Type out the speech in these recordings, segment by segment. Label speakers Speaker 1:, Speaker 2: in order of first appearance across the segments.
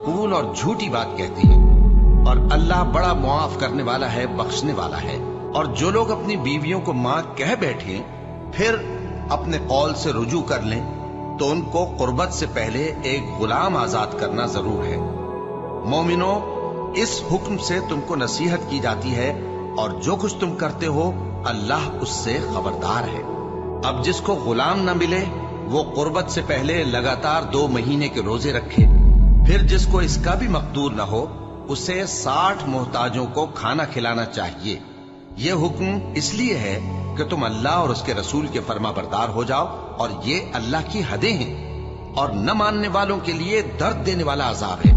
Speaker 1: Cool और झूठी बात कहती हैं। और अल्लाह बड़ा मुआफ करने वाला है, बख्शने वाला है। और जो लोग अपनी बीवियों को मां कह बैठे फिर अपने कौल से रुजू कर लें तो उनको कुर्बत से पहले एक गुलाम आजाद करना जरूर है। मोमिनो, इस हुक्म से तुमको नसीहत की जाती है और जो कुछ तुम करते हो अल्लाह उससे खबरदार है। अब जिसको गुलाम न मिले वो कुर्बत से पहले लगातार 2 महीने के रोजे रखे। फिर जिसको इसका भी मकदूर न हो उसे 60 मोहताजों को खाना खिलाना चाहिए। ये हुक्म इसलिए है कि तुम अल्लाह और उसके रसूल के फर्माबरदार हो जाओ और ये अल्लाह की हदें हैं और न मानने वालों के लिए दर्द देने वाला अजाब है।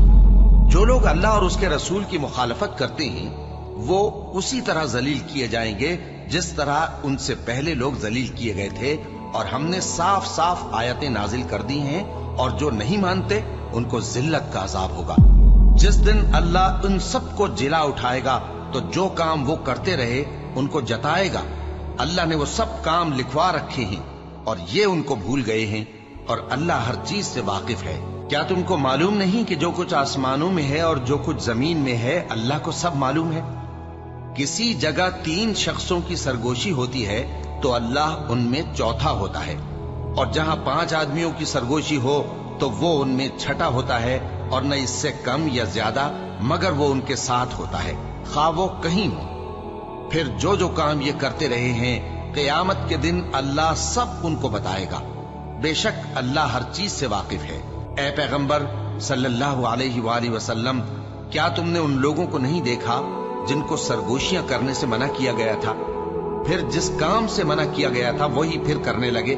Speaker 1: जो लोग अल्लाह और उसके रसूल की मुखालफत करते हैं वो उसी तरह जलील किए जाएंगे जिस तरह उनसे पहले लोग जलील किए गए थे। और हमने साफ साफ आयतें नाजिल कर दी हैं और जो नहीं मानते उनको जिल्लत का अजाब होगा। जिस दिन अल्लाह उन सबको जिला उठाएगा तो जो काम वो करते रहे उनको जताएगा। अल्लाह ने वो सब काम लिखवा रखे हैं और ये उनको भूल गए हैं और अल्लाह हर चीज से वाकिफ है। क्या तुमको मालूम नहीं कि जो कुछ आसमानों में है और जो कुछ जमीन में है अल्लाह को सब मालूम है। किसी जगह 3 शख्सों की सरगोशी होती है तो अल्लाह उनमें चौथा होता है और जहां 5 आदमियों की सरगोशी हो तो वो उनमें छठा होता है और न इससे कम या ज्यादा, मगर वो उनके साथ होता है खा वो कहीं हो। फिर जो जो काम ये करते रहे हैं क़यामत के दिन अल्लाह सब उनको बताएगा। बेशक अल्लाह हर चीज से वाकिफ है। ए पैगंबर सल्लल्लाहु अलैहि वसल्लम, क्या तुमने उन लोगों को नहीं देखा जिनको सरगोशियां करने से मना किया गया था, फिर जिस काम से मना किया गया था वही फिर करने लगे।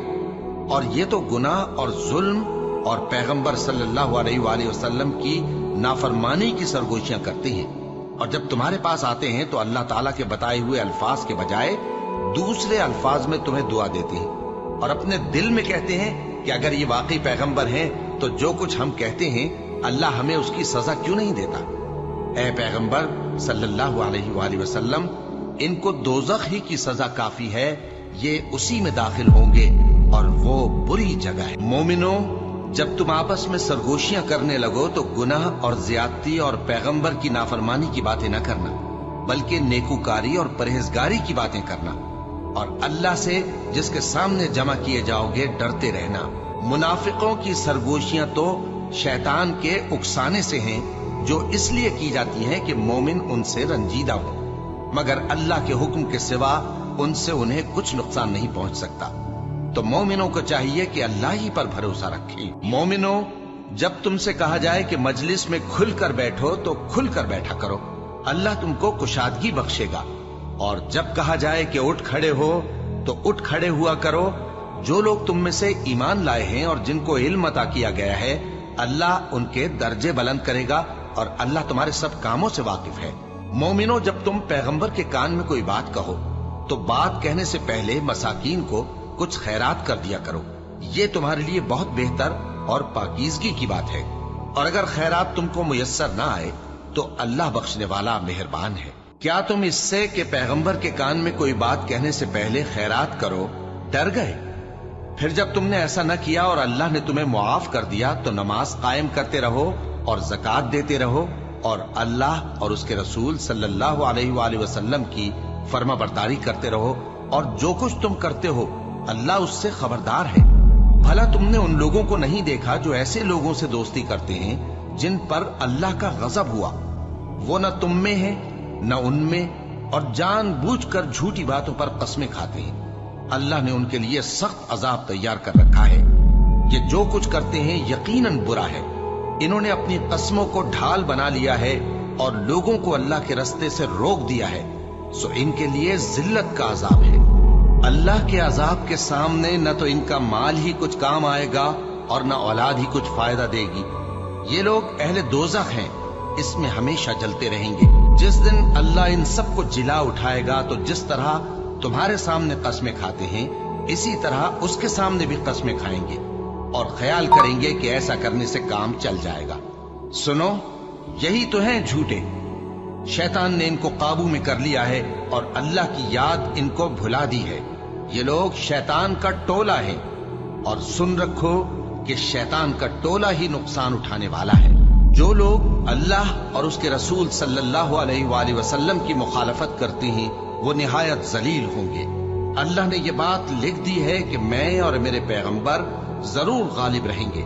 Speaker 1: और ये तो गुनाह और जुल्म और पैगंबर सल्लल्लाहु अलैहि वसल्लम की नाफरमानी की सरगोशियां करते हैं। और जब तुम्हारे पास आते हैं तो अल्लाह ताला के बताए हुए अल्फाज के बजाय दूसरे अल्फाज में तुम्हें दुआ देते हैं और अपने दिल में कहते हैं कि अगर ये वाकई पैगंबर हैं तो जो कुछ हम कहते हैं अल्लाह हमें उसकी सजा क्यों नहीं देता। ए पैगंबर सल्लल्लाहु अलैहि वसल्लम, इनको दोज़ख ही की सजा काफी है, ये उसी में दाखिल होंगे और वो बुरी जगह है। मोमिनो, जब तुम आपस में सरगोशियां करने लगो तो गुनाह और ज्यादती और पैगंबर की नाफरमानी की बातें न करना, बल्कि नेकूकारी और परहेजगारी की बातें करना और अल्लाह से जिसके सामने जमा किए जाओगे डरते रहना। मुनाफिकों की सरगोशियां तो शैतान के उकसाने से हैं जो इसलिए की जाती हैं कि मोमिन उनसे रंजीदा हो, मगर अल्लाह के हुक्म के सिवा उनसे उन्हें कुछ नुकसान नहीं पहुंच सकता। तो मोमिनों को चाहिए कि अल्लाह ही पर भरोसा रखें। मोमिनो, जब तुमसे कहा जाए कि मजलिस में खुलकर बैठो तो खुलकर बैठा करो, अल्लाह तुमको कुशादगी बख्शेगा। और जब कहा जाए कि उठ खड़े हो तो उठ खड़े हुआ करो। जो लोग तुम में से ईमान लाए हैं और जिनको इल्म अता किया गया है अल्लाह उनके दर्जे बुलंद करेगा और अल्लाह तुम्हारे सब कामों से वाकिफ है। मोमिनो, जब तुम पैगंबर के कान में कोई बात कहो तो बात कहने से पहले मसाकीन को कुछ खैरात कर दिया करो, ये तुम्हारे लिए बहुत बेहतर और पाकीज़गी की बात है। और अगर खैरात तुमको मुयस्सर ना आए तो अल्लाह बख्शने वाला मेहरबान है। क्या तुम इससे कि पैगंबर के कान में कोई बात कहने से पहले खैरात करो डर गए? फिर जब तुमने ऐसा न किया और अल्लाह ने तुम्हें मुआफ कर दिया तो नमाज कायम करते रहो और ज़कात देते रहो और अल्लाह और उसके रसूल सल्लल्लाहु अलैहि वसल्लम की फर्माबरदारी करते रहो और जो कुछ तुम करते हो अल्लाह उससे खबरदार है। भला तुमने उन लोगों को नहीं देखा जो ऐसे लोगों से दोस्ती करते हैं जिन पर अल्लाह का गजब हुआ, वो न तुम में है न उनमें और जानबूझकर झूठी बातों पर कस्में खाते हैं। अल्लाह ने उनके लिए सख्त अजाब तैयार कर रखा है। ये जो कुछ करते हैं यकीनन बुरा है। इन्होंने अपनी कस्मों को ढाल बना लिया है और लोगों को अल्लाह के रास्ते से रोक दिया है, सो इनके लिए जिल्लत का अजाब है। अल्लाह के अजाब के सामने न तो इनका माल ही कुछ काम आएगा और न औलाद ही कुछ फायदा देगी। ये लोग अहले दोज़ख हैं, इसमें हमेशा जलते रहेंगे। जिस दिन अल्लाह इन सबको जिला उठाएगा तो जिस तरह तुम्हारे सामने कस्में खाते हैं इसी तरह उसके सामने भी कस्में खाएंगे और ख्याल करेंगे कि ऐसा करने से काम चल जाएगा। सुनो, यही तो हैं झूठे। शैतान ने इनको काबू में कर लिया है और अल्लाह की याद इनको भुला दी है। ये लोग शैतान का टोला है और सुन रखो कि शैतान का टोला ही नुकसान उठाने वाला है। जो लोग اللہ اور اس کے رسول صلی اللہ علیہ وآلہ وسلم کی مخالفت کرتے ہیں وہ نہایت ذلیل ہوں گے۔ اللہ نے یہ بات لکھ دی ہے کہ میں اور میرے پیغمبر ضرور غالب رہیں گے۔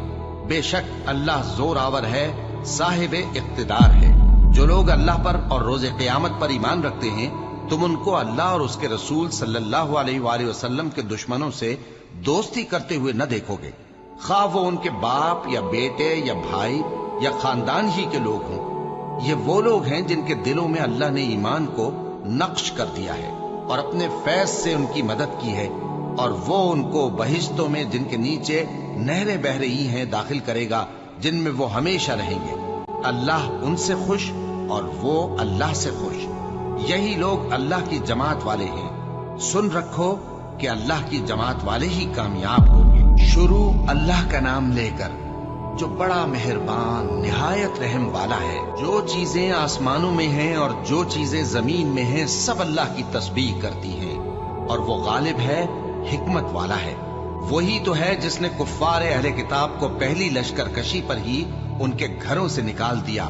Speaker 1: بے شک اللہ زور آور ہے، صاحب اقتدار ہے۔ جو لوگ اللہ پر اور روز قیامت پر ایمان رکھتے ہیں تم ان کو اللہ اور اس کے رسول صلی اللہ علیہ وآلہ وسلم کے دشمنوں سے دوستی کرتے ہوئے نہ دیکھو گے، خواہ وہ ان کے باپ یا بیٹے یا بھائی یا خاندان ہی کے لوگ ہوں۔ یہ وہ لوگ ہیں جن کے دلوں میں اللہ نے ایمان کو نقش کر دیا ہے اور اپنے فیض سے ان کی مدد کی ہے، اور وہ ان کو بہشتوں میں جن کے نیچے نہریں بہ رہی ہیں داخل کرے گا، جن میں وہ ہمیشہ رہیں گے۔ اللہ ان سے خوش اور وہ اللہ سے خوش۔ یہی لوگ اللہ کی جماعت والے ہیں۔ سن رکھو کہ اللہ کی جماعت والے ہی کامیاب ہوں گے۔ شروع اللہ کا نام لے کر جو بڑا مہربان نہایت رحم والا ہے۔ جو چیزیں آسمانوں میں ہیں اور جو چیزیں زمین میں ہیں سب اللہ کی تسبیح کرتی ہیں، اور وہ غالب ہے، حکمت والا ہے۔ وہی تو ہے جس نے کفار اہل کتاب کو پہلی لشکر کشی پر ہی ان کے گھروں سے نکال دیا۔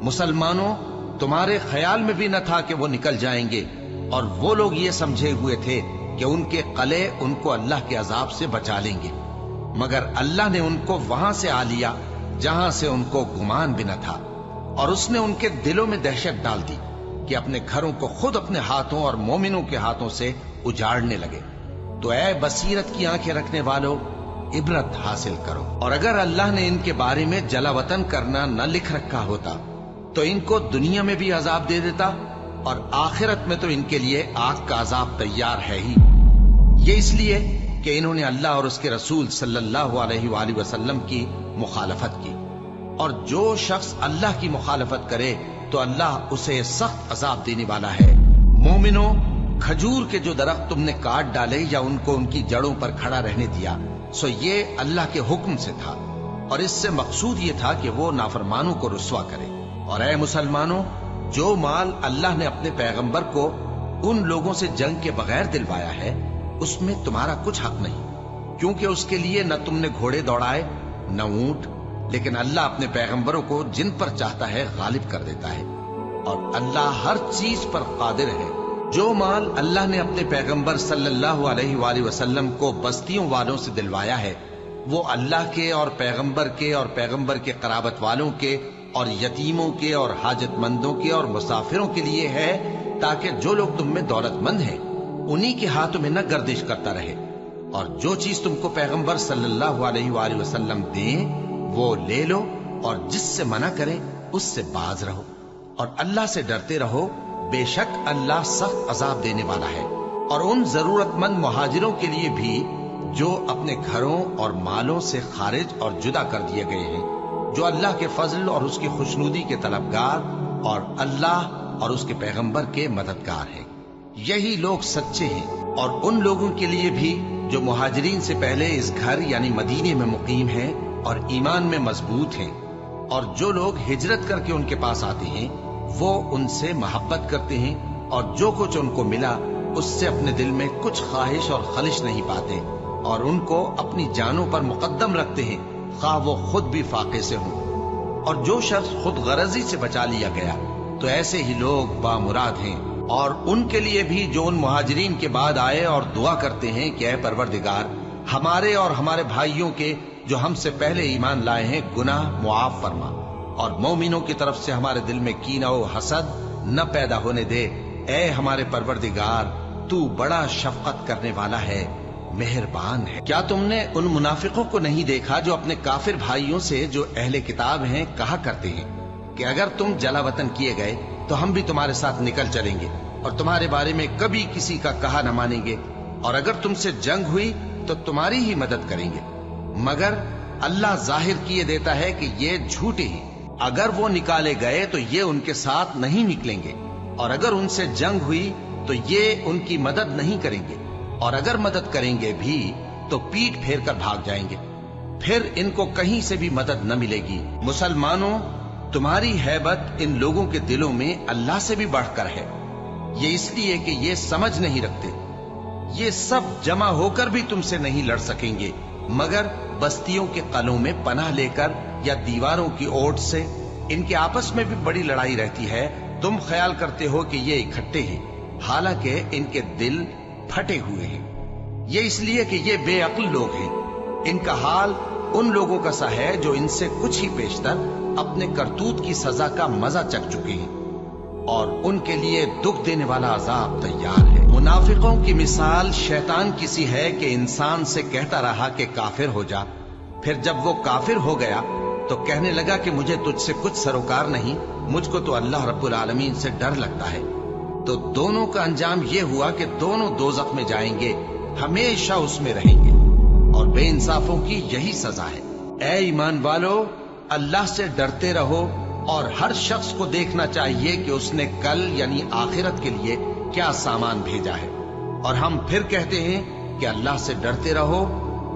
Speaker 1: مسلمانوں، تمہارے خیال میں بھی نہ تھا کہ وہ نکل جائیں گے، اور وہ لوگ یہ سمجھے ہوئے تھے کہ ان کے قلعے ان کو اللہ کے عذاب سے بچا لیں گے، مگر اللہ نے ان کو وہاں سے آ لیا جہاں سے ان کو گمان بھی نہ تھا، اور اس نے ان کے دلوں میں دہشت ڈال دی کہ اپنے گھروں کو خود اپنے ہاتھوں اور مومنوں کے ہاتھوں سے اجاڑنے لگے۔ تو اے بصیرت کی آنکھیں رکھنے والوں، عبرت حاصل کرو۔ اور اگر اللہ نے ان کے بارے میں جلا وطن کرنا نہ لکھ رکھا ہوتا تو ان کو دنیا میں بھی عذاب دے دیتا، اور آخرت میں تو ان کے لیے آگ کا عذاب تیار ہے ہی۔ یہ اس لیے کہ انہوں نے اللہ اور اس کے رسول صلی اللہ علیہ وآلہ وسلم کی مخالفت کی، اور جو شخص اللہ کی مخالفت کرے تو اللہ اسے سخت عذاب دینے والا ہے۔ مومنوں، کھجور کے جو درخت تم نے کاٹ ڈالے یا ان کو ان کی جڑوں پر کھڑا رہنے دیا، سو یہ اللہ کے حکم سے تھا، اور اس سے مقصود یہ تھا کہ وہ نافرمانوں کو رسوا کرے۔ اور اے مسلمانوں، جو مال اللہ نے اپنے پیغمبر کو ان لوگوں سے جنگ کے بغیر دلوایا ہے اس میں تمہارا کچھ حق نہیں، کیونکہ اس کے لیے نہ تم نے گھوڑے دوڑائے نہ اونٹ، لیکن اللہ اپنے پیغمبروں کو جن پر چاہتا ہے غالب کر دیتا ہے، اور اللہ ہر چیز پر قادر ہے۔ جو مال اللہ نے اپنے پیغمبر صلی اللہ علیہ وآلہ وسلم کو بستیوں والوں سے دلوایا ہے وہ اللہ کے اور پیغمبر کے قرابت والوں کے اور یتیموں کے اور حاجت مندوں کے اور مسافروں کے لیے ہے، تاکہ جو لوگ تم میں دولت مند ہیں انہی کے ہاتھوں میں نہ گردش کرتا رہے، اور جو چیز تم کو پیغمبر صلی اللہ علیہ وآلہ وسلم دیں وہ لے لو، اور جس سے منع کریں اس سے باز رہو، اور اللہ سے ڈرتے رہو، بے شک اللہ سخت عذاب دینے والا ہے۔ اور ان ضرورت مند مہاجروں کے لیے بھی جو اپنے گھروں اور مالوں سے خارج اور جدا کر دیے گئے ہیں، جو اللہ کے فضل اور اس کی خوشنودی کے طلبگار اور اللہ اور اس کے پیغمبر کے مددگار ہیں، یہی لوگ سچے ہیں۔ اور ان لوگوں کے لیے بھی جو مہاجرین سے پہلے اس گھر یعنی مدینے میں مقیم ہیں اور ایمان میں مضبوط ہیں، اور جو لوگ ہجرت کر کے ان کے پاس آتے ہیں وہ ان سے محبت کرتے ہیں، اور جو کچھ ان کو ملا اس سے اپنے دل میں کچھ خواہش اور خلش نہیں پاتے، اور ان کو اپنی جانوں پر مقدم رکھتے ہیں خواہ وہ خود بھی فاقے سے ہوں۔ اور جو شخص خود غرضی سے بچا لیا گیا تو ایسے ہی لوگ بامراد ہیں۔ اور ان کے لیے بھی جو ان مہاجرین کے بعد آئے اور دعا کرتے ہیں کہ اے پروردگار ہمارے اور ہمارے بھائیوں کے جو ہم سے پہلے ایمان لائے ہیں گناہ معاف فرما، اور مومنوں کی طرف سے ہمارے دل میں کینہ و حسد نہ پیدا ہونے دے، اے ہمارے پروردگار تو بڑا شفقت کرنے والا ہے، مہربان ہے۔ کیا تم نے ان منافقوں کو نہیں دیکھا جو اپنے کافر بھائیوں سے جو اہل کتاب ہیں کہا کرتے ہیں کہ اگر تم جلا وطن کیے گئے تو ہم بھی تمہارے ساتھ نکل چلیں گے اور تمہارے بارے میں کبھی کسی کا کہا نہ مانیں گے، اور اگر تم سے جنگ ہوئی تو تمہاری ہی مدد کریں گے، مگر اللہ ظاہر کیے دیتا ہے کہ یہ جھوٹے ہیں۔ اگر وہ نکالے گئے تو یہ ان کے ساتھ نہیں نکلیں گے، اور اگر ان سے جنگ ہوئی تو یہ ان کی مدد نہیں کریں گے، اور اگر مدد کریں گے بھی تو پیٹ پھیر کر بھاگ جائیں گے، پھر ان کو کہیں سے بھی مدد نہ ملے گی۔ مسلمانوں، تمہاری ہیبت ان لوگوں کے دلوں میں اللہ سے بھی بڑھ کر ہے، یہ اس لیے کہ یہ سمجھ نہیں رکھتے، یہ سب جمع ہو کر بھی تم سے نہیں لڑ سکیں گے مگر بستیوں کے قلعوں میں پناہ لے کر یا دیواروں کی اوٹ سے، ان के आपस में भी बड़ी लड़ाई रहती है। तुम ख्याल करते हो कि ये इकट्ठे हैं, हालांकि इनके दिल फटे हुए हैं। ये इसलिए कि ये बेअक्ल लोग हैं। इनका हाल उन लोगों का सा है जो इनसे कुछ ही पेशतर अपने करतूत की सजा का मजा चख चुके हैं और उनके लिए दुख देने वाला अजाब तैयार है। मुनाफिकों की मिसाल शैतान की सी है कि इंसान से कहता रहा कि काफिर हो जा, फिर जब वो काफिर हो गया तो कहने लगा कि मुझे तुझसे कुछ सरोकार नहीं, मुझको तो अल्लाह रब्बुल आलमीन से डर लगता है। तो दोनों का अंजाम ये हुआ कि दोनों दोज़ख में जाएंगे, हमेशा उसमें रहेंगे और बेइंसाफों की यही सजा है। ऐ ईमान वालो, अल्लाह से डरते रहो और हर शख्स को देखना चाहिए कि उसने कल यानी आखिरत के लिए क्या सामान भेजा है। और हम फिर कहते हैं कि अल्लाह से डरते रहो,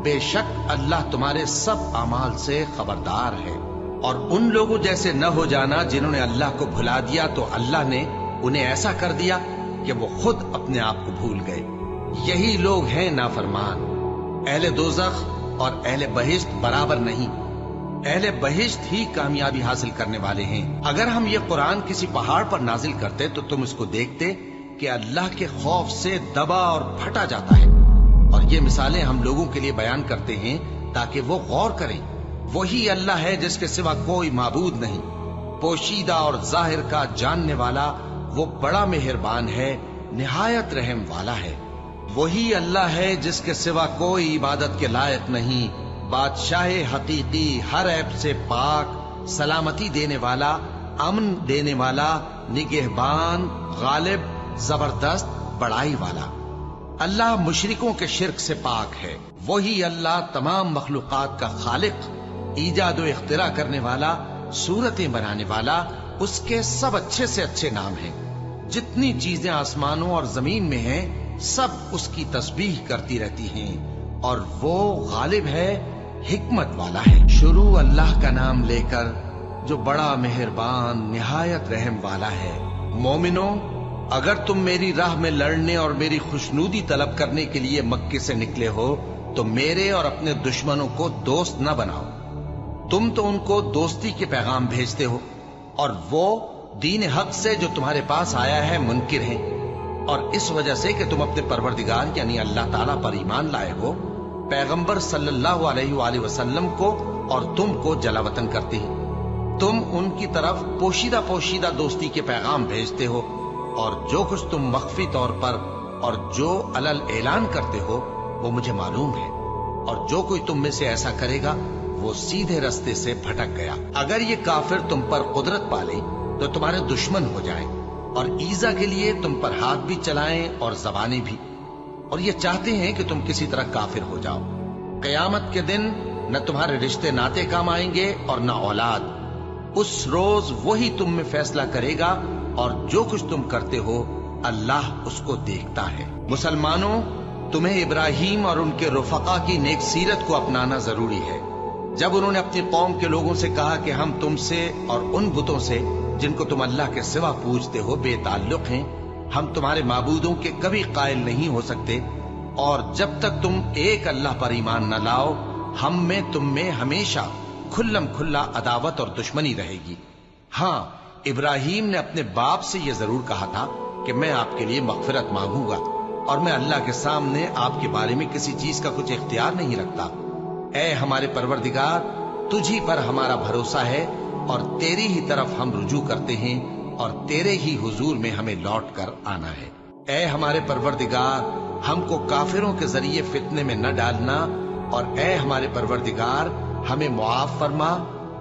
Speaker 1: बेशक अल्लाह तुम्हारे सब अमाल से खबरदार है। और उन लोगों जैसे न हो जाना जिन्होंने अल्लाह को भुला दिया तो अल्लाह ने उन्हें ऐसा कर दिया कि वो खुद अपने आप को भूल गए। यही लोग हैं नाफरमान। अहले दोज़ख और अहले बहिश्त बराबर नहीं, अहले बहिश्त ही कामयाबी हासिल करने वाले हैं। अगर हम ये कुरान किसी पहाड़ पर नाजिल करते तो तुम इसको देखते कि अल्लाह के खौफ से दबा और फटा जाता है। और ये मिसालें हम लोगों के लिए बयान करते हैं ताकि वो गौर करें। वही अल्लाह है जिसके सिवा कोई माबूद नहीं, पोशीदा और जाहिर का जानने वाला, वो बड़ा मेहरबान है, निहायत रहम वाला है। वही अल्लाह है जिसके सिवा कोई इबादत के लायक नहीं, बादशाह हकीकी, हर ऐब से पाक, सलामती देने वाला, अमन देने वाला, निगहबान, गालिब, जबरदस्त, बड़ाई वाला। अल्लाह मुशरिकों के शिर्क से पाक है। वही अल्लाह तमाम मखलूकात का खालिक, ईजाद व इख्तिरा करने वाला, सूरतें बनाने वाला। उसके सब अच्छे से अच्छे नाम हैं। जितनी चीजें आसमानों और जमीन में हैं, सब उसकी तस्बीह करती रहती हैं और वो गालिब है, हिकमत वाला है। शुरू अल्लाह का नाम लेकर जो बड़ा मेहरबान निहायत रहम वाला है। मोमिनो, अगर तुम मेरी राह में लड़ने और मेरी खुशनूदी तलब करने के लिए मक्के से निकले हो तो मेरे और अपने दुश्मनों को दोस्त न बनाओ। तुम तो उनको दोस्ती के पैगाम भेजते हो और वो दीन हक से जो तुम्हारे पास आया है मुनकिर हैं। और इस वजह से कि तुम अपने परवरदिगार यानी अल्लाह ताला पर ईमान लाए हो, पैगंबर सल्लल्लाहु अलैहि वसल्लम को और तुमको जलावतन करते हैं। तुम उनकी तरफ पोशीदा पोशीदा दोस्ती के पैगाम भेजते हो और जो कुछ तुम मख्फी तौर पर और जो अलल ऐलान करते हो वो मुझे मालूम है। और जो कोई तुम में से ऐसा करेगा वो सीधे रास्ते से भटक गया। अगर ये काफिर तुम पर कुदरत पाले तो तुम्हारे दुश्मन हो जाएं और ईजा के लिए तुम पर हाथ भी चलाएं और जबानें भी। और ये चाहते हैं कि तुम किसी तरह काफिर हो जाओ। कयामत के दिन न तुम्हारे रिश्ते नाते काम आएंगे और न औलाद। उस रोज वही तुम में फैसला करेगा और जो कुछ तुम करते हो अल्लाह उसको देखता है। मुसलमानों, तुम्हें इब्राहिम और उनके रुफका की नेक सीरत को अपनाना जरूरी है। जब उन्होंने अपनी कौम के लोगों से कहा कि हम तुमसे और उन बुतों से जिनको तुम अल्लाह के सिवा पूजते हो बेताल्लुक हैं, हम तुम्हारे माबूदों के कभी कायल नहीं हो सकते और जब तक तुम एक अल्लाह पर ईमान न लाओ हम में तुम में हमेशा खुल्लम खुल्ला अदावत और दुश्मनी रहेगी। हाँ, इब्राहिम ने अपने बाप से यह जरूर कहा था कि मैं आपके लिए मगफिरत मांगूंगा और मैं अल्लाह के सामने आपके बारे में किसी चीज का कुछ इख्तियार नहीं रखता। ऐ हमारे परवरदिगार, तुझी पर हमारा भरोसा है और तेरी ही तरफ हम रुजू करते हैं और तेरे ही हुजूर में हमें लौट कर आना है। ऐ हमारे परवरदिगार, हमको काफिरों के जरिए फितने में न डालना और ऐ हमारे परवरदिगार हमें मुआफ फरमा,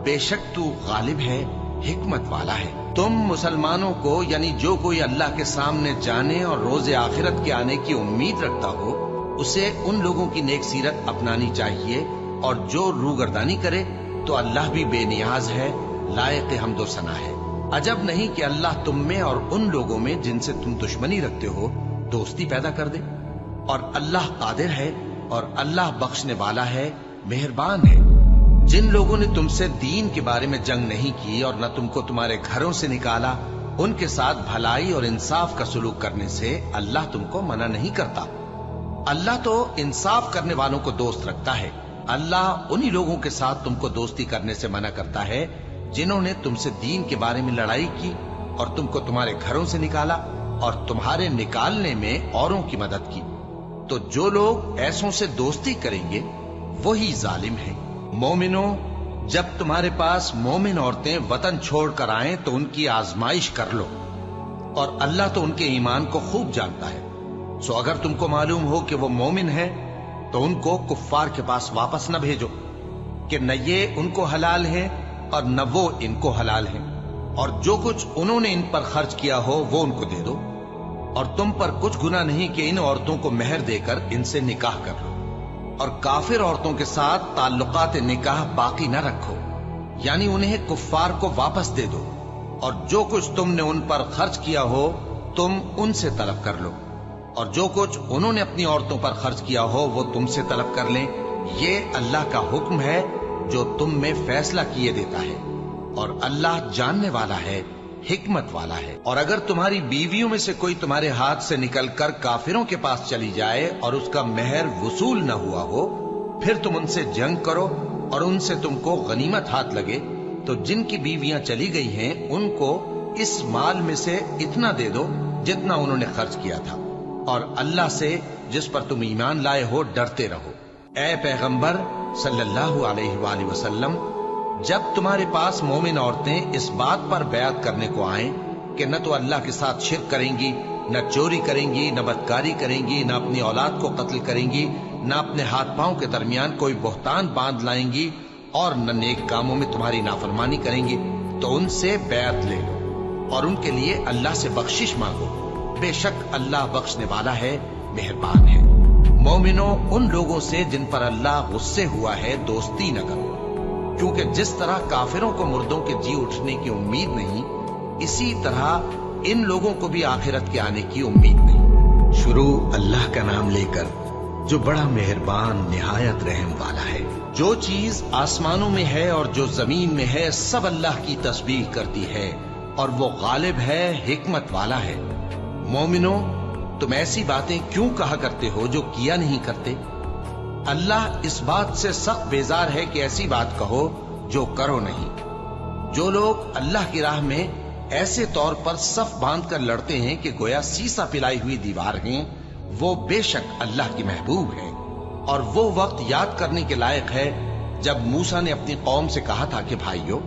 Speaker 1: बेशक तू गालिब है, हिकमत वाला है। तुम मुसलमानों को यानी जो कोई अल्लाह के सामने जाने और रोजे आखिरत के आने की उम्मीद रखता हो उसे उन लोगों की नेक सीरत अपनानी चाहिए और जो रूगर्दानी करे तो अल्लाह भी बेनियाज है, लायक हमदो सना है। अजब नहीं कि अल्लाह तुम में और उन लोगों में जिनसे तुम दुश्मनी रखते हो दोस्ती पैदा कर दे। और अल्लाह कादिर है और अल्लाह बख्शने वाला है, मेहरबान है। जिन लोगों ने तुमसे दीन के बारे में जंग नहीं की और न तुमको तुम्हारे घरों से निकाला, उनके साथ भलाई और इंसाफ का सलूक करने से अल्लाह तुमको मना नहीं करता। अल्लाह तो इंसाफ करने वालों को दोस्त रखता है। अल्लाह उन्हीं लोगों के साथ तुमको दोस्ती करने से मना करता है जिन्होंने तुमसे दीन के बारे में लड़ाई की और तुमको तुम्हारे घरों से निकाला और तुम्हारे निकालने में औरों की मदद की। तो जो लोग ऐसों से दोस्ती करेंगे वही जालिम हैं। मोमिनो, जब तुम्हारे पास मोमिन औरतें वतन छोड़कर आएं तो उनकी आजमाइश कर लो, और अल्लाह तो उनके ईमान को खूब जानता है। सो अगर तुमको मालूम हो कि वो मोमिन है तो उनको कुफ्फार के पास वापस न भेजो कि न ये उनको हलाल है और न वो इनको हलाल है, और जो कुछ उन्होंने इन पर खर्च किया हो वो उनको दे दो, और तुम पर कुछ गुनाह नहीं कि इन औरतों को मेहर देकर इनसे निकाह कर लो, और काफिर औरतों के साथ ताल्लुकात निकाह बाकी न रखो, यानी उन्हें कुफ्फार को वापस दे दो, और जो कुछ तुमने उन पर खर्च किया हो तुम उनसे तलब कर लो, और जो कुछ उन्होंने अपनी औरतों पर खर्च किया हो वो तुमसे तलब कर लें। ये अल्लाह का हुक्म है जो तुम में फैसला किए देता है, और अल्लाह जानने वाला है, हिकमत वाला है। और अगर तुम्हारी बीवियों में से कोई तुम्हारे हाथ से निकलकर काफिरों के पास चली जाए और उसका मेहर वसूल न हुआ हो, फिर तुम उनसे जंग करो और उनसे तुमको गनीमत हाथ लगे, तो जिनकी बीवियां चली गई हैं उनको इस माल में से इतना दे दो जितना उन्होंने खर्च किया था, और अल्लाह से जिस पर तुम ईमान लाए हो डरते रहो। ऐ पैगंबर सल्लल्लाहु अलैहि वसल्लम, जब तुम्हारे पास मोमिन औरतें इस बात पर बयात करने को आएं कि न तो अल्लाह के साथ शिर्क करेंगी, न चोरी करेंगी, न बदकारी करेंगी, न अपनी औलाद को कत्ल करेंगी, न अपने हाथ पांव के दरमियान कोई बोहतान बांध लाएंगी, और न नेक कामों में तुम्हारी नाफरमानी करेंगी, तो उनसे बयात ले लो और उनके लिए अल्लाह से बख्शिश मांगो। बेशक अल्लाह बख्शने वाला है, मेहरबान है। मोमिनो, उन लोगों से जिन पर अल्लाह गुस्से हुआ है दोस्ती न करो, क्योंकि जिस तरह काफिरों को मुर्दों के जी उठने की उम्मीद नहीं, इसी तरह इन लोगों को भी आखिरत के आने की उम्मीद नहीं। शुरू अल्लाह का नाम लेकर जो बड़ा मेहरबान निहायत रहम वाला है। जो चीज आसमानों में है और जो जमीन में है सब अल्लाह की तस्बीह करती है, और वो गालिब है, हिकमत वाला है। मोमिनो, तुम ऐसी बातें क्यों कहा करते हो जो किया नहीं करते? अल्लाह इस बात से सख्त बेजार है कि ऐसी बात कहो जो करो नहीं। जो लोग अल्लाह की राह में ऐसे तौर पर सफ बांध कर लड़ते हैं कि गोया सीसा पिलाई हुई दीवार हैं, वो बेशक अल्लाह की महबूब है। और वो वक्त याद करने के लायक है जब मूसा ने अपनी कौम से कहा था कि भाइयों,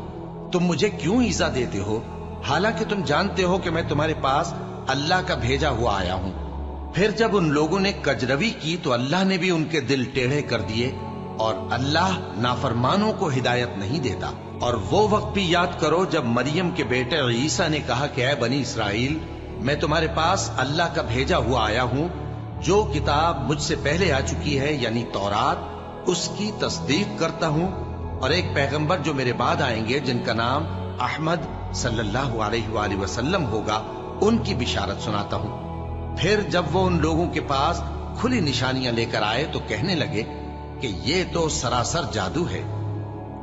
Speaker 1: तुम मुझे क्यों ईजा देते हो, हालांकि तुम जानते हो कि मैं तुम्हारे पास अल्लाह का भेजा हुआ आया हूं। फिर जब उन लोगों ने कजरवी की तो अल्लाह ने भी उनके दिल टेढ़े कर दिए, और अल्लाह नाफरमानों को हिदायत नहीं देता। और वो वक्त भी याद करो जब मरियम के बेटे ईसा ने कहा कि ऐ बनी इसराइल, मैं तुम्हारे पास अल्लाह का भेजा हुआ आया हूं, जो किताब मुझसे पहले आ चुकी है यानी तौरात, उसकी तस्दीक करता हूं, और एक पैगंबर जो मेरे बाद आएंगे जिनका नाम अहमद सल्लल्लाहु अलैहि वसल्लम होगा, उनकी बिशारत सुनाता हूं। फिर जब वो उन लोगों के पास खुली निशानियां लेकर आए तो कहने लगे कि ये तो सरासर जादू है,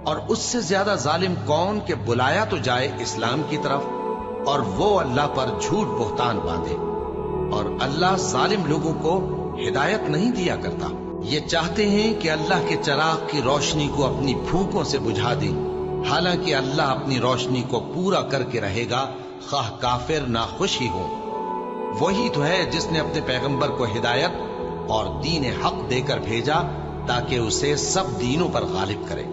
Speaker 1: और उससे ज्यादा जालिम कौन कि बुलाया तो जाए इस्लाम की तरफ और वो अल्लाह पर झूठ बोहतान बांधे। और अल्लाह जालिम लोगों को हिदायत नहीं दिया करता। ये चाहते हैं कि अल्लाह के चिराग की रोशनी को अपनी फूंकों से बुझा दें, हालांकि अल्लाह अपनी रोशनी को पूरा करके रहेगा, खाह काफिर ना खुश ही हो। वही तो है जिसने अपने पैगंबर को हिदायत और दीन हक देकर भेजा ताकि उसे सब दीनों पर गालिब करे,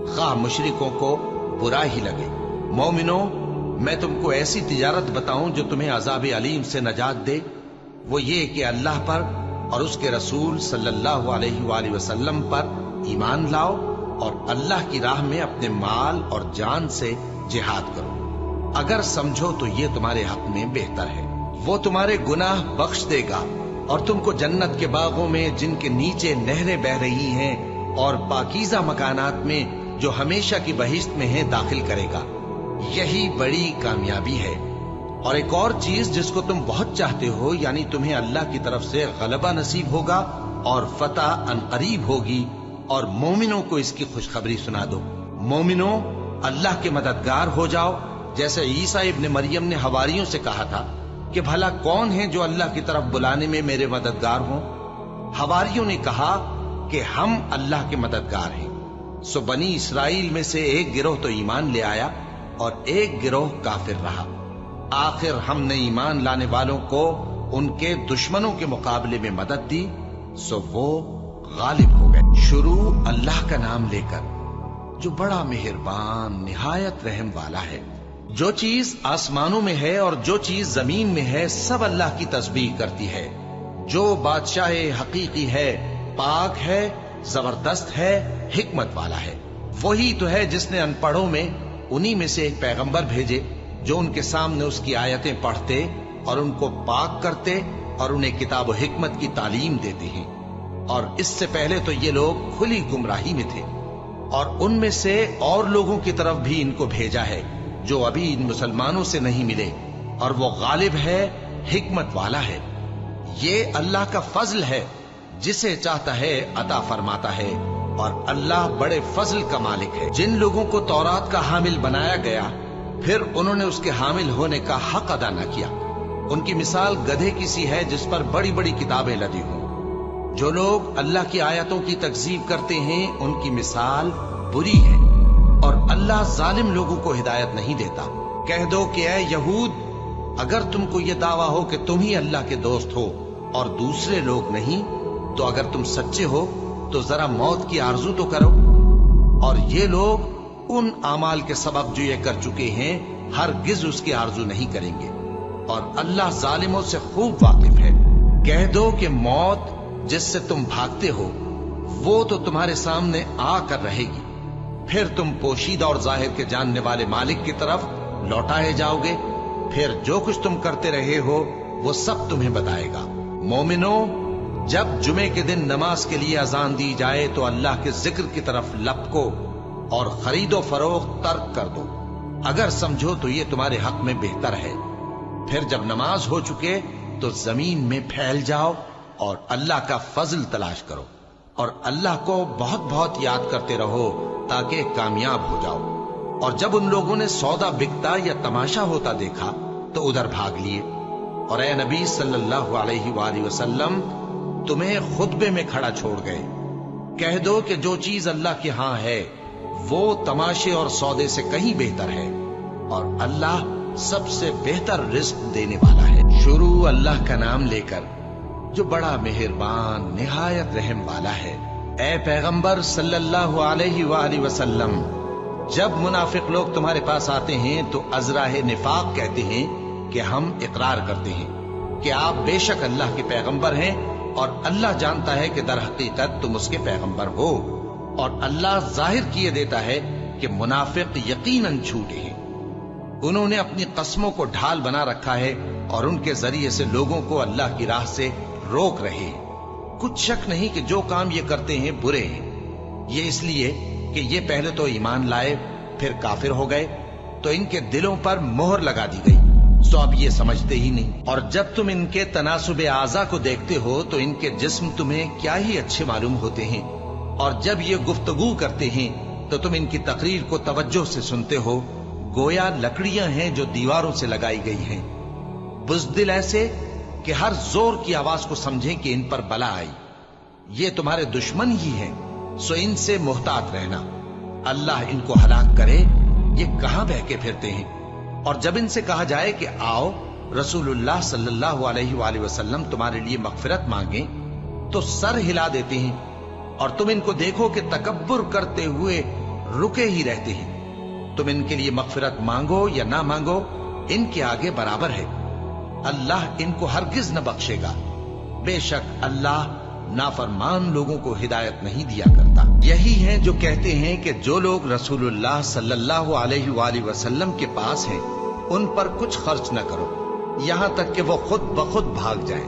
Speaker 1: खाह मुशरिकों को बुरा ही लगे। मोमिनो, मैं तुमको ऐसी तिजारत बताऊं जो तुम्हें अजाब अलीम से नजात दे। वो ये कि अल्लाह पर और उसके रसूल सल्लल्लाहु अलैहि वसल्लम पर ईमान लाओ और अल्लाह की राह में अपने माल और जान से जिहाद करो। अगर समझो तो ये तुम्हारे हक में बेहतर है। वो तुम्हारे गुनाह बख्श देगा और तुमको जन्नत के बागों में जिनके नीचे नहरें बह रही हैं और पाकीज़ा मकानात में जो हमेशा की बहिश्त में है दाखिल करेगा। यही बड़ी कामयाबी है। और एक और चीज जिसको तुम बहुत चाहते हो, यानी तुम्हें अल्लाह की तरफ से गलबा नसीब होगा और फतह अनकरीब होगी, और मोमिनों को इसकी खुशखबरी सुना दो। मोमिनों, अल्लाह के मददगार हो जाओ, जैसे ईसा इब्न मरियम ने हवारियों से कहा था कि भला कौन है जो अल्लाह की तरफ बुलाने में मेरे मददगार हों। हवारियों ने कहा कि हम अल्लाह के मददगार हैं। सो बनी इसराइल में से एक गिरोह तो ईमान ले आया, और एक गिरोह काफिर रहा। आखिर हमने ईमान लाने वालों को उनके दुश्मनों के मुकाबले में मदद दी, सो वो गालिब हो गए। शुरू अल्लाह का नाम लेकर जो बड़ा मेहरबान निहायत रहम वाला है। जो चीज आसमानों में है और जो चीज जमीन में है सब अल्लाह की तस्बीह करती है। जो बादशाह हकीकी है, पाक है, जबरदस्त है, हिकमत वाला है। वही तो है जिसने अनपढ़ों में उन्हीं में से एक पैगंबर भेजे जो उनके सामने उसकी आयतें पढ़ते और उनको पाक करते और उन्हें किताब और हिकमत की तालीम देते हैं। और इससे पहले तो ये लोग खुली गुमराही में थे और उनमें से और लोगों की तरफ भी इनको भेजा है जो अभी इन मुसलमानों से नहीं मिले, और वो गालिब है, हिकमत वाला है। ये अल्लाह का फजल है, जिसे चाहता है अता फरमाता है, और अल्लाह बड़े फजल का मालिक है। जिन लोगों को तौरात का हामिल बनाया गया फिर उन्होंने उसके हामिल होने का हक अदा न किया, उनकी मिसाल गधे की सी है जिस पर बड़ी बड़ी किताबें लदी हों। जो लोग अल्लाह की आयतों की तकजीब करते हैं उनकी मिसाल बुरी है, और अल्लाह जालिम लोगों को हिदायत नहीं देता। कह दो कि ऐ यहूद, अगर तुमको ये दावा हो कि तुम ही अल्लाह के दोस्त हो और दूसरे लोग नहीं, तो अगर तुम सच्चे हो तो जरा मौत की आरजू तो करो। और ये लोग उन आमाल के सबब जो ये कर चुके हैं हरगिज उसकी आरजू नहीं करेंगे, और अल्लाह जालिमों से खूब वाकिफ है। कह दो कि मौत जिससे तुम भागते हो वो तो तुम्हारे सामने आकर रहेगी, फिर तुम पोशीदा और जाहिर के जानने वाले मालिक की तरफ लौटाए जाओगे, फिर जो कुछ तुम करते रहे हो वो सब तुम्हें बताएगा। मोमिनो, जब जुमे के दिन नमाज के लिए अजान दी जाए तो अल्लाह के जिक्र की तरफ लपको और खरीदो फरोख्त तर्क कर दो, अगर समझो तो ये तुम्हारे हक में बेहतर है। फिर जब नमाज हो चुके तो जमीन में फैल जाओ और अल्लाह का फजल तलाश करो, और अल्लाह को बहुत बहुत याद करते रहो ताकि कामयाब हो जाओ। और जब उन लोगों ने सौदा बिकता या तमाशा होता देखा तो उधर भाग लिए। और ए नबी सल्लल्लाहु अलैहि वसल्लम, तुम्हें खुतबे में खड़ा छोड़ गए। कह दो कि जो चीज अल्लाह के यहां है वो तमाशे और सौदे से कहीं बेहतर है, और अल्लाह सबसे बेहतर रिस्क देने वाला है। शुरू अल्लाह का नाम लेकर जो बड़ा मेहरबान निहायत रहम वाला है। ए पैगंबर सल्लल्लाहु अलैहि वसल्लम, जब मुनाफिक लोग तुम्हारे पास आते हैं तो अजराह निफाक कहते हैं कि हम इकरार करते हैं कि आप बेशक अल्लाह के पैगंबर हैं, और अल्लाह जानता है कि दर हकीकत तुम उसके पैगंबर हो। और अल्लाह जाहिर किए देता है कि मुनाफिक यकीनन झूठे हैं। उन्होंने अपनी कस्मों को ढाल बना रखा है और उनके जरिए से लोगों को अल्लाह की राह से रोक रहे हैं। कुछ शक नहीं कि जो काम ये करते हैं बुरे हैं। ये इसलिए कि ये पहले तो ईमान लाए फिर काफिर हो गए, तो इनके दिलों पर मोहर लगा दी गई, सो अब ये समझते ही नहीं। और जब तुम इनके तनासुब आज़ा को देखते हो तो इनके जिस्म तुम्हें क्या ही अच्छे मालूम होते हैं, और जब ये गुफ्तगू करते हैं तो तुम इनकी तकरीर को तवज्जो से सुनते हो, गोया लकड़ियां हैं जो दीवारों से लगाई गई हैं। बुज़दिल ऐसे कि हर जोर की आवाज को समझें कि इन पर बला आई। ये तुम्हारे दुश्मन ही हैं, सो इनसे मुहतात रहना। अल्लाह इनको हलाक करे, ये कहां बहके फिरते हैं। और जब इनसे कहा जाए कि आओ रसूलुल्लाह सल्लल्लाहु अलैहि वसल्लम तुम्हारे लिए मगफिरत मांगे, तो सर हिला देते हैं, और तुम इनको देखो कि तकब्बुर करते हुए रुके ही रहते हैं। तुम इनके लिए मगफिरत मांगो या ना मांगो, इनके आगे बराबर है। अल्लाह इनको हरगिज न बख्शेगा। बेशक अल्लाह नाफरमान लोगों को हिदायत नहीं दिया करता। यही हैं जो कहते हैं कि जो लोग रसूलुल्लाह सल्लल्लाहु अलैहि वसल्लम के पास हैं उन पर कुछ खर्च न करो, यहां तक कि वो खुद बखुद भाग जाएं।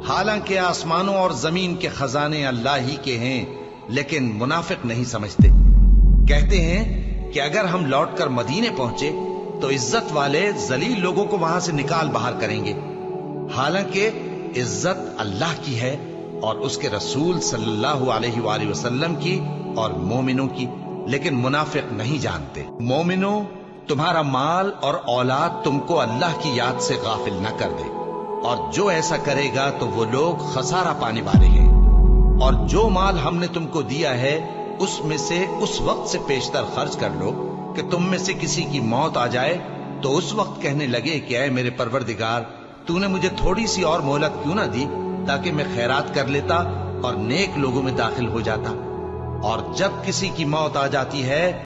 Speaker 1: हालांकि आसमानों और जमीन के खजाने अल्लाह ही के हैं, लेकिन मुनाफिक नहीं समझते। कहते हैं कि अगर हम लौटकर मदीने पहुंचे तो इज्जत वाले जलील लोगों को वहां से निकाल बाहर करेंगे। हालांकि इज्जत अल्लाह की है और उसके रसूल सल्लल्लाहु अलैहि वसल्लम की और मोमिनों की, लेकिन मुनाफिक नहीं जानते। मोमिनों, तुम्हारा माल और औलाद तुमको अल्लाह की याद से गाफिल न कर दे, और जो ऐसा करेगा तो वो लोग खसारा पाने वाले हैं। और जो माल हमने तुमको दिया है उसमें से उस वक्त से पेशतर खर्च कर लो کہ تم میں سے کسی کی موت آ جائے تو اس وقت کہنے لگے کہ اے میرے پروردگار، تو نے مجھے تھوڑی سی اور مہلت کیوں نہ دی تاکہ میں خیرات کر لیتا اور نیک لوگوں میں داخل ہو جاتا۔ اور جب کسی کی موت آ جاتی ہے